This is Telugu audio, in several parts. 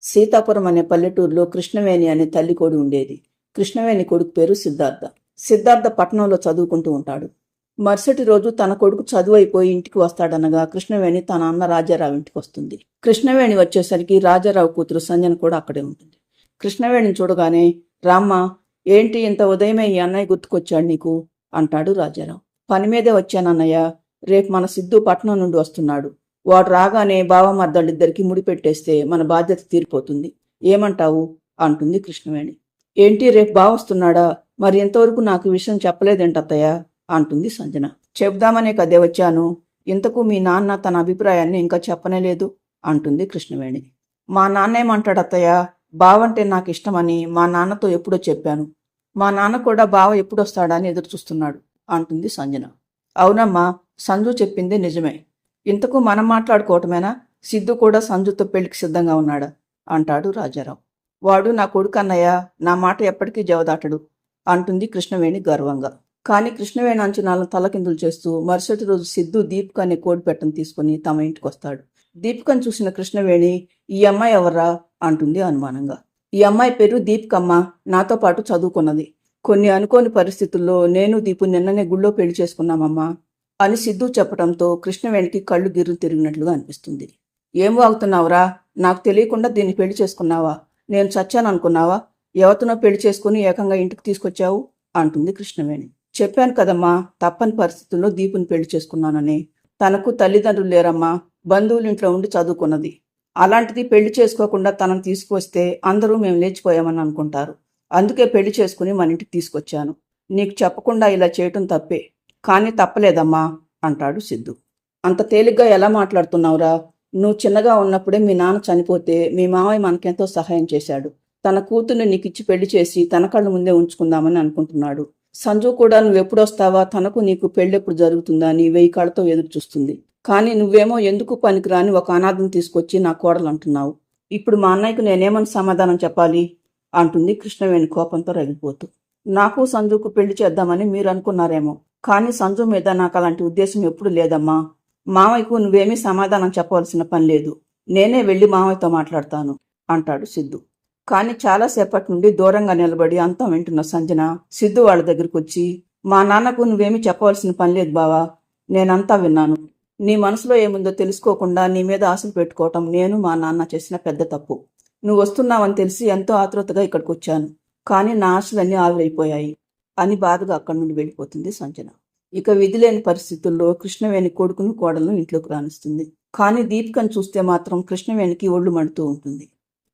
సీతాపురం అనే పల్లెటూరులో కృష్ణవేణి అనే తల్లి కొడు ఉండేది. కృష్ణవేణి కొడుకు పేరు సిద్ధార్థ. సిద్ధార్థ పట్టణంలో చదువుకుంటూ ఉంటాడు. మరుసటి రోజు తన కొడుకు చదువు అయిపోయి ఇంటికి వస్తాడనగా కృష్ణవేణి తన అన్న రాజారావు ఇంటికి వస్తుంది. కృష్ణవేణి వచ్చేసరికి రాజారావు కూతురు సంజన కూడా అక్కడే ఉంటుంది. కృష్ణవేణిని చూడగానే, రామ్మ, ఏంటి ఇంత ఉదయమే ఈ అన్నయ్య గుర్తుకొచ్చాడు నీకు అంటాడు రాజారావు. పని మీదే వచ్చానన్నయ్య. రేపు మన సిద్ధు పట్నం నుండి వస్తున్నాడు. వాడు రాగానే బావమర్దళ్ళిద్దరికి ముడిపెట్టేస్తే మన బాధ్యత తీరిపోతుంది. ఏమంటావు అంటుంది కృష్ణవేణి. ఏంటి రేపు బావ వస్తున్నాడా? మరి ఎంతవరకు నాకు విషయం చెప్పలేదేంటత్తయ్య అంటుంది సంజన. చెప్దామనే కదే వచ్చాను. ఇంతకు మీ నాన్న తన అభిప్రాయాన్ని ఇంకా చెప్పనేలేదు అంటుంది కృష్ణవేణి. మా నాన్నేమంటాడత్తయ్య? బావంటే నాకు ఇష్టమని మా నాన్నతో ఎప్పుడో చెప్పాను. మా నాన్న కూడా బావ ఎప్పుడొస్తాడా అని ఎదురు చూస్తున్నాడు అంటుంది సంజన. అవునమ్మా, సంజు చెప్పింది నిజమే. ఇంతకు మనం మాట్లాడుకోవటమేనా? సిద్ధు కూడా సంజుతో పెళ్లికి సిద్ధంగా ఉన్నాడా అంటాడు రాజారావు. వాడు నా కొడుకు అన్నయ్య, నా మాట ఎప్పటికీ జవదాటడు అంటుంది కృష్ణవేణి గర్వంగా. కానీ కృష్ణవేణి అంచనాలను తలకిందులు చేస్తూ మరుసటి రోజు సిద్ధు దీపిక అనే కోడిపెట్టను తీసుకుని తమ ఇంటికి వస్తాడు. దీపికను చూసిన కృష్ణవేణి, ఈ అమ్మాయి ఎవర్రా అంటుంది అనుమానంగా. ఈ అమ్మాయి పేరు దీపికమ్మ, నాతో పాటు చదువుకున్నది. కొన్ని అనుకోని పరిస్థితుల్లో నేను దీపు నిన్ననే గుళ్ళో పెళ్లి చేసుకున్నామమ్మా అని సిద్ధు చెప్పడంతో కృష్ణవేణికి కళ్ళు గిర్రు తిరిగినట్లుగా అనిపిస్తుంది. ఏం వాగుతున్నావురా? నాకు తెలియకుండా దీన్ని పెళ్లి చేసుకున్నావా? నేను చచ్చాననుకున్నావా? ఎవరితోనో పెళ్లి చేసుకుని ఏకంగా ఇంటికి తీసుకొచ్చావు అంటుంది కృష్ణవేణి. చెప్పాను కదమ్మా, తప్పని పరిస్థితుల్లో దీపుని పెళ్లి చేసుకున్నానని. తనకు తల్లిదండ్రులు లేరమ్మా, బంధువులింట్లో ఉండి చదువుకున్నది. అలాంటిది పెళ్లి చేసుకోకుండా తనను తీసుకువస్తే అందరూ మేము లేచిపోయామని అనుకుంటారు. అందుకే పెళ్లి చేసుకుని మన ఇంటికి తీసుకొచ్చాను. నీకు చెప్పకుండా ఇలా చేయటం తప్పే, కానీ తప్పలేదమ్మా అంటాడు సిద్ధు. అంత తేలిగ్గా ఎలా మాట్లాడుతున్నావురా? నువ్వు చిన్నగా ఉన్నప్పుడే మీ నాన్న చనిపోతే మీ మావయ్య మనకెంతో సహాయం చేశాడు. తన కూతుర్ని నీకిచ్చి పెళ్లి చేసి తన కళ్ళ ముందే ఉంచుకుందామని అనుకుంటున్నాడు. సంజు కూడా నువ్వెప్పుడొస్తావా, తనకు నీకు పెళ్ళెప్పుడు జరుగుతుందా అని 1000 కళ్ళతో ఎదురు చూస్తుంది. కానీ నువ్వేమో ఎందుకు పనికిరాని ఒక అనాథను తీసుకొచ్చి నా కోడలు అంటున్నావు. ఇప్పుడు మా అన్నయ్యకు నేనేమని సమాధానం చెప్పాలి అంటుంది కృష్ణవేణి కోపంతో రగిలిపోతూ. నాకు సంజుకు పెళ్లి చేద్దామని మీరు అనుకున్నారేమో, కానీ సంజు మీద నాకు అలాంటి ఉద్దేశం ఎప్పుడు లేదమ్మా. మామయ్యకు నువ్వేమీ సమాధానం చెప్పవలసిన పని లేదు. నేనే వెళ్ళి మామయ్యతో మాట్లాడతాను అంటాడు సిద్ధు. కానీ చాలాసేపటి నుండి దూరంగా నిలబడి అంతా వింటున్న సంజన సిద్ధు వాళ్ళ దగ్గరికి వచ్చి, మా నాన్నకు నువ్వేమీ చెప్పవలసిన పని లేదు బావా, నేనంతా విన్నాను. నీ మనసులో ఏముందో తెలుసుకోకుండా నీ మీద ఆశలు పెట్టుకోవటం నేను మా నాన్న చేసిన పెద్ద తప్పు. నువ్వు వస్తున్నావని తెలిసి ఎంతో ఆతృతగా ఇక్కడికి వచ్చాను, కానీ నా ఆశలన్నీ ఆవిరైపోయాయి అని బాధగా అక్కడి నుండి వెళ్ళిపోతుంది సంజన. ఇక విధిలేని పరిస్థితుల్లో కృష్ణవేణి కొడుకును కోడలను ఇంట్లోకి రానిస్తుంది. కానీ దీపికను చూస్తే మాత్రం కృష్ణవేణికి ఒళ్ళు మండుతూ ఉంటుంది.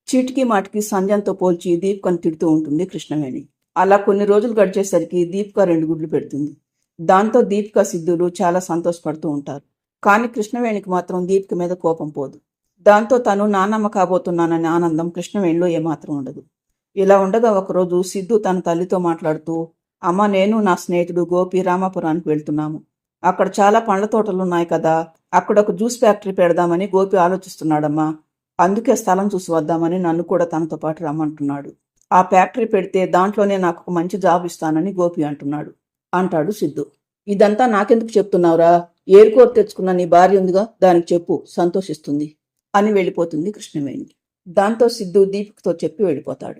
చీటికి మాటికి సంజనతో పోల్చి దీపికను తిడుతూ ఉంటుంది కృష్ణవేణి. అలా కొన్ని రోజులు గడిచేసరికి దీపిక 2 గుడ్లు పెడుతుంది. దాంతో దీపిక సిద్ధులు చాలా సంతోషపడుతూ ఉంటారు. కానీ కృష్ణవేణికి మాత్రం దీపిక మీద కోపం పోదు. దాంతో తను నానమ్మ కాబోతున్నాననే ఆనందం కృష్ణవేణిలో ఏమాత్రం ఉండదు. ఇలా ఉండగా ఒకరోజు సిద్ధు తన తల్లితో మాట్లాడుతూ, అమ్మ, నేను నా స్నేహితుడు గోపి రామాపురానికి వెళ్తున్నాము. అక్కడ చాలా పండ్ల తోటలున్నాయి కదా, అక్కడ ఒక జ్యూస్ ఫ్యాక్టరీ పెడదామని గోపి ఆలోచిస్తున్నాడమ్మా. అందుకే స్థలం చూసి వద్దామని నన్ను కూడా తనతో పాటు రమ్మంటున్నాడు. ఆ ఫ్యాక్టరీ పెడితే దాంట్లోనే నాకు ఒక మంచి జాబ్ ఇస్తానని గోపి అంటాడు సిద్ధు. ఇదంతా నాకెందుకు చెప్తున్నావురా? ఏరుకోరు తెచ్చుకున్న నీ భార్య ఉందిగా, దానికి చెప్పు, సంతోషిస్తుంది అని వెళ్ళిపోతుంది కృష్ణవేణి. దాంతో సిద్ధు దీపికతో చెప్పి వెళ్ళిపోతాడు.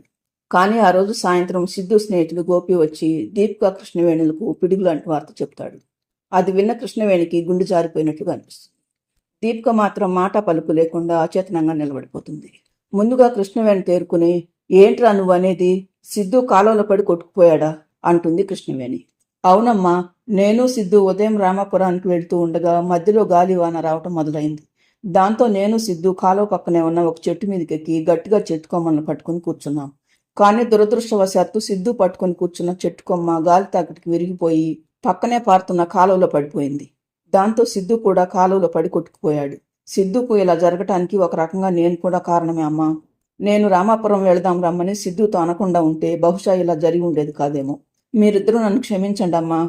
కానీ ఆ రోజు సాయంత్రం సిద్ధు స్నేహితుడు గోపి వచ్చి దీపిక కృష్ణవేణులకు పిడుగులాంటి వార్త చెప్తాడు. అది విన్న కృష్ణవేణికి గుండె జారిపోయినట్లుగా అనిపిస్తుంది. దీపిక మాత్రం మాట పలుకు లేకుండా అచేతనంగా నిలబడిపోతుంది. ముందుగా కృష్ణవేణి తేరుకుని, ఏంట్రా నువ్వు అనేది? సిద్ధు కాలంలో పడి కొట్టుకుపోయాడా అంటుంది కృష్ణవేణి. అవునమ్మా, నేను సిద్ధు ఉదయం రామాపురానికి వెళ్తూ ఉండగా మధ్యలో గాలివాన రావటం మొదలైంది. దాంతో నేను సిద్ధు కాలువ పక్కనే ఉన్న ఒక చెట్టు మీదకెక్కి గట్టిగా చెట్టు కొమ్మలను పట్టుకుని కూర్చున్నాం. కానీ దురదృష్టవశాత్తు సిద్ధు పట్టుకుని కూర్చున్న చెట్టు కొమ్మ గాలి తాకిటికి విరిగిపోయి పక్కనే పారుతున్న కాలువలో పడిపోయింది. దాంతో సిద్ధు కూడా కాలువలో పడి కొట్టుకుపోయాడు. సిద్ధుకు ఇలా జరగటానికి ఒక రకంగా నేను కూడా కారణమే అమ్మా. నేను రామాపురం వెళదాం రమ్మని సిద్ధుతో అనకుండా ఉంటే బహుశా ఇలా జరిగి ఉండేది కాదేమో. మీరిద్దరూ నన్ను క్షమించండి అమ్మా.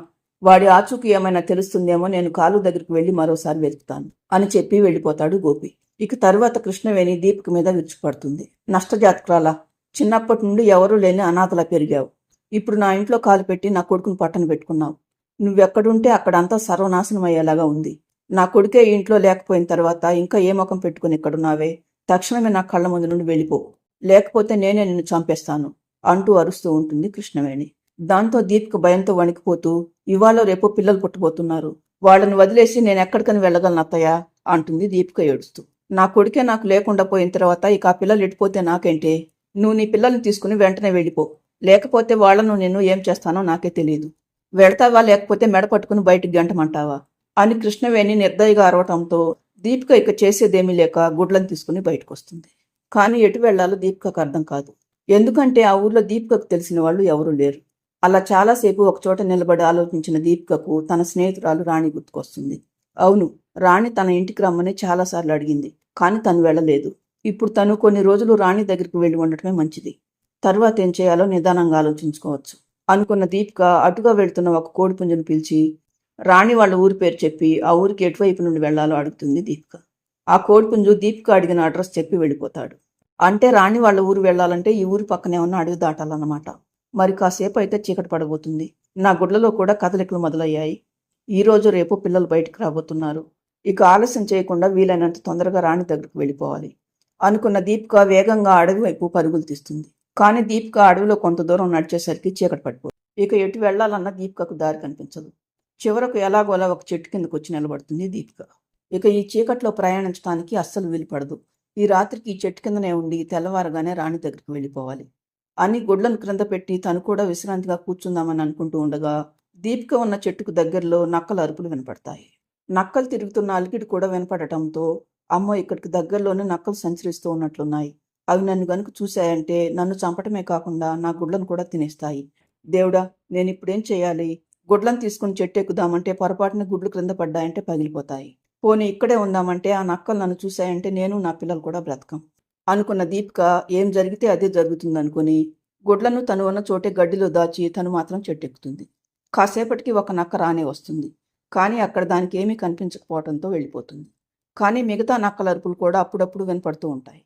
వాడి ఆచూకీ ఏమైనా తెలుస్తుందేమో, నేను కాలువ దగ్గరికి వెళ్ళి మరోసారి వెతుకుతాను అని చెప్పి వెళ్ళిపోతాడు గోపి. ఇక తరువాత కృష్ణవేణి దీపిక మీద విరుచుపడుతుంది. నష్టజాతకురాలా, చిన్నప్పటి నుండి ఎవరూ లేని అనాథలా పెరిగావు. ఇప్పుడు నా ఇంట్లో కాలు పెట్టి నా కొడుకును పట్టన పెట్టుకున్నావు. నువ్వెక్కడుంటే అక్కడంతా సర్వనాశనం అయ్యేలాగా ఉంది. నా కొడుకే ఇంట్లో లేకపోయిన తర్వాత ఇంకా ఏ ముఖం పెట్టుకుని ఇక్కడున్నావే? తక్షణమే నా కళ్ళ ముందు నుండి వెళ్ళిపో, లేకపోతే నేనే నిన్ను చంపేస్తాను అంటూ అరుస్తూ ఉంటుంది కృష్ణవేణి. దాంతో దీపిక భయంతో వణికిపోతూ, ఇవాళ రేపు పిల్లలు పుట్టబోతున్నారు, వాళ్ళని వదిలేసి నేను ఎక్కడికని వెళ్ళగలను అత్తయ్య అంటుంది దీపిక ఏడుస్తూ. నా కొడుకే నాకు లేకుండా పోయిన తర్వాత ఇక ఆ పిల్లలు ఎడిపోతే నాకేంటే? నువ్వు నీ పిల్లల్ని తీసుకుని వెంటనే వెళ్ళిపో, లేకపోతే వాళ్లను నేను ఏం చేస్తానో నాకే తెలియదు. వెళ్తావా లేకపోతే మెడ పట్టుకుని బయటికి గంటమంటావా అని కృష్ణవేణి నిర్దయగా అరవటంతో దీపిక ఇక చేసేదేమీ లేక గుడ్లను తీసుకుని బయటకు వస్తుంది. కానీ ఎటు వెళ్లాలో దీపికకు అర్థం కాదు. ఎందుకంటే ఆ ఊర్లో దీపికకు తెలిసిన వాళ్ళు ఎవరూ లేరు. అలా చాలాసేపు ఒకచోట నిలబడి ఆలోచించిన దీపికకు తన స్నేహితురాలు రాణి గుర్తుకొస్తుంది. అవును, రాణి తన ఇంటికి రమ్మని చాలాసార్లు అడిగింది, కానీ తను వెళ్ళలేదు. ఇప్పుడు తను కొన్ని రోజులు రాణి దగ్గరికి వెళ్ళి ఉండటమే మంచిది. తర్వాత ఏం చేయాలో నిదానంగా ఆలోచించుకోవచ్చు అనుకున్న దీపిక అటుగా వెళ్తున్న ఒక కోడిపుంజును పిలిచి రాణి వాళ్ళ ఊరి పేరు చెప్పి ఆ ఊరికి ఎటువైపు నుండి వెళ్లాలో అడుగుతుంది దీపిక. ఆ కోడిపుంజు దీపిక అడిగిన అడ్రస్ చెప్పి వెళ్ళిపోతాడు. అంటే రాణి వాళ్ళ ఊరు వెళ్లాలంటే ఈ ఊరి పక్కనే ఉన్న అడవి దాటాలన్నమాట. మరి కాసేపు అయితే చీకటి పడబోతుంది. నా గుడ్లలో కూడా కదలికలు మొదలయ్యాయి. ఈ రోజు రేపు పిల్లలు బయటకు రాబోతున్నారు. ఇక ఆలస్యం చేయకుండా వీలైనంత తొందరగా రాణి దగ్గరకు వెళ్ళిపోవాలి అనుకున్న దీపిక వేగంగా అడవి వైపు పరుగులు తీస్తుంది. కానీ దీపిక అడవిలో కొంత దూరం నడిచేసరికి చీకటి పడిపోతుంది. ఇక ఎటు వెళ్లాలన్న దీపికకు దారి కనిపించదు. చివరకు ఎలాగోలా ఒక చెట్టు కిందకు వచ్చి నిలబడుతుంది దీపిక. ఇక ఈ చీకట్లో ప్రయాణించడానికి అస్సలు వీలుపడదు. ఈ రాత్రికి ఈ చెట్టు కిందనే ఉండి తెల్లవారగానే రాణి దగ్గరికి వెళ్ళిపోవాలి అని గుడ్లను క్రింద పెట్టి తను కూడా విశ్రాంతిగా కూర్చుందామని అనుకుంటూ ఉండగా దీపిక ఉన్న చెట్టుకు దగ్గరలో నక్కల అరుపులు వినపడతాయి. నక్కలు తిరుగుతున్న అలికిడి కూడా వినపడటంతో అమ్మో, ఇక్కడికి దగ్గరలోనే నక్కలు సంచరిస్తూ ఉన్నట్లున్నాయి. అవి నన్ను గనుక చూశాయంటే నన్ను చంపటమే కాకుండా నా గుడ్లను కూడా తినేస్తాయి. దేవుడా, నేను ఇప్పుడేం చేయాలి? గుడ్లను తీసుకుని చెట్టు ఎక్కుదామంటే పొరపాటున గుడ్లు క్రింద పడ్డాయంటే పగిలిపోతాయి. పోనీ ఇక్కడే ఉందామంటే ఆ నక్కలు నన్ను చూశాయంటే నేను నా పిల్లలు కూడా బ్రతకం అనుకున్న దీపిక ఏం జరిగితే అదే జరుగుతుందనుకుని గుడ్లను తను ఉన్న చోటే గడ్డిలో దాచి తను మాత్రం చెట్టెక్కుతుంది. కాసేపటికి ఒక నక్క రానే వస్తుంది. కానీ అక్కడ దానికి ఏమీ కనిపించకపోవడంతో వెళ్ళిపోతుంది. కానీ మిగతా నక్కల అరుపులు కూడా అప్పుడప్పుడు వినపడుతూ ఉంటాయి.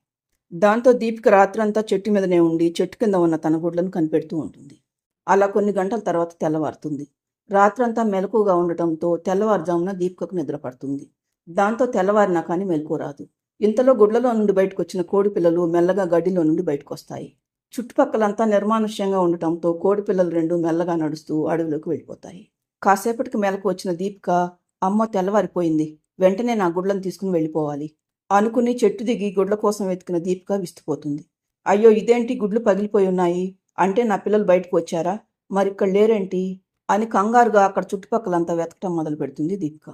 దాంతో దీపిక రాత్రంతా చెట్టు మీదనే ఉండి చెట్టు కింద ఉన్న తన గుడ్లను కనిపెడుతూ ఉంటుంది. అలా కొన్ని గంటల తర్వాత తెల్లవారుతుంది. రాత్రంతా మెలకుగా ఉండటంతో తెల్లవారుజామున దీపికకు నిద్ర పడుతుంది. దాంతో తెల్లవారినా కానీ మెలకు రాదు. ఇంతలో గుడ్లలో నుండి బయటకు వచ్చిన కోడి పిల్లలు మెల్లగా గడ్డిలో నుండి బయటకు వస్తాయి. చుట్టుపక్కలంతా నిర్మానుష్యంగా ఉండటంతో కోడి పిల్లలు రెండు మెల్లగా నడుస్తూ అడవిలోకి వెళ్ళిపోతాయి. కాసేపటికి మెలకు వచ్చిన దీపిక, అమ్మ తెల్లవారిపోయింది, వెంటనే నా గుడ్లను తీసుకుని వెళ్ళిపోవాలి అనుకుని చెట్టు దిగి గుడ్ల కోసం వెతికిన దీపిక విస్తుపోతుంది. అయ్యో, ఇదేంటి గుడ్లు పగిలిపోయి ఉన్నాయి, అంటే నా పిల్లలు బయటకు వచ్చారా, మరిక్కడ లేరేంటి అని కంగారుగా అక్కడ చుట్టుపక్కలంతా వెతకటం మొదలు పెడుతుంది దీపిక.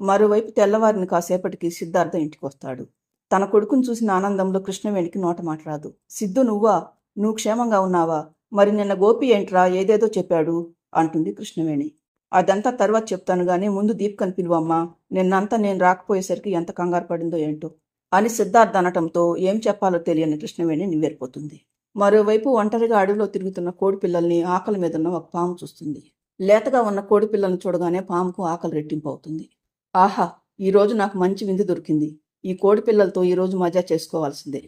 మరోవైపు తెల్లవారిని కాసేపటికి సిద్ధార్థ ఇంటికి వస్తాడు. తన కొడుకును చూసిన ఆనందంలో కృష్ణవేణికి నోట మాట్లాడదు. సిద్ధు, నువ్వా? నువ్వు క్షేమంగా ఉన్నావా? మరి నిన్న గోపి ఏంట్రా ఏదేదో చెప్పాడు అంటుంది కృష్ణవేణి. అదంతా తర్వాత చెప్తాను గానీ ముందు దీపికను పిలువమ్మా, నిన్నంతా నేను రాకపోయేసరికి ఎంత కంగారు పడిందో ఏంటో అని సిద్ధార్థ అనటంతో ఏం చెప్పాలో తెలియని కృష్ణవేణి నివ్వెరపోతుంది. మరోవైపు ఒంటరిగా అడవిలో తిరుగుతున్న కోడి పిల్లల్ని ఆకలి మీదున్న ఒక పాము చూస్తుంది. లేతగా ఉన్న కోడి పిల్లల్ని చూడగానే పాముకు ఆకలి రెట్టింపు అవుతుంది. ఆహా, ఈరోజు నాకు మంచి విందు దొరికింది, ఈ కోడి పిల్లలతో ఈరోజు మజా చేసుకోవాల్సిందే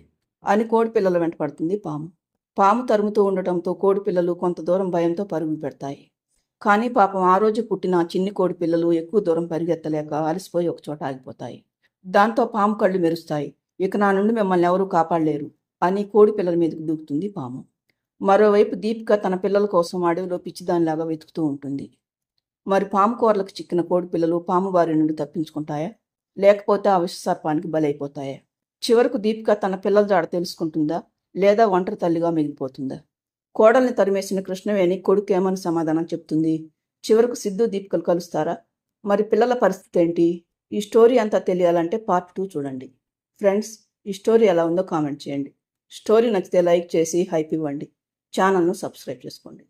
అని కోడి పిల్లల వెంట పడుతుంది పాము. పాము తరుముతూ ఉండటంతో కోడి పిల్లలు కొంత దూరం భయంతో పరుగులు పెడతాయి. కానీ పాపం ఆ రోజు పుట్టిన చిన్ని కోడి పిల్లలు ఎక్కువ దూరం పరిగెత్తలేక అలసిపోయి ఒకచోట ఆగిపోతాయి. దాంతో పాము కళ్ళు మెరుస్తాయి. ఇక నా నుండి మిమ్మల్ని ఎవరూ కాపాడలేరు అని కోడి పిల్లల మీదకి దూకుతుంది పాము. మరోవైపు దీపిక తన పిల్లల కోసం అడవిలో పిచ్చిదానిలాగా వెతుకుతూ ఉంటుంది. మరి పాము కూరలకు చిక్కిన కోడి పిల్లలు పాము బారి నుండి తప్పించుకుంటాయా, లేకపోతే ఆ విషసర్పానికి బలైపోతాయా? చివరకు దీపిక తన పిల్లల జాడ తెలుసుకుంటుందా, లేదా ఒంటరి తల్లిగా మిగిలిపోతుందా? కోడల్ని తరిమేసిన కృష్ణవేణి కొడుకు ఏమని సమాధానం చెప్తుంది? చివరకు సిద్ధు దీపికలు కలుస్తారా? మరి పిల్లల పరిస్థితి ఏంటి? ఈ స్టోరీ అంతా తెలియాలంటే పార్ట్ 2 చూడండి. ఫ్రెండ్స్, ఈ స్టోరీ ఎలా ఉందో కామెంట్ చేయండి. స్టోరీ నచ్చితే లైక్ చేసి హైప్ ఇవ్వండి. ఛానల్ను సబ్స్క్రైబ్ చేసుకోండి.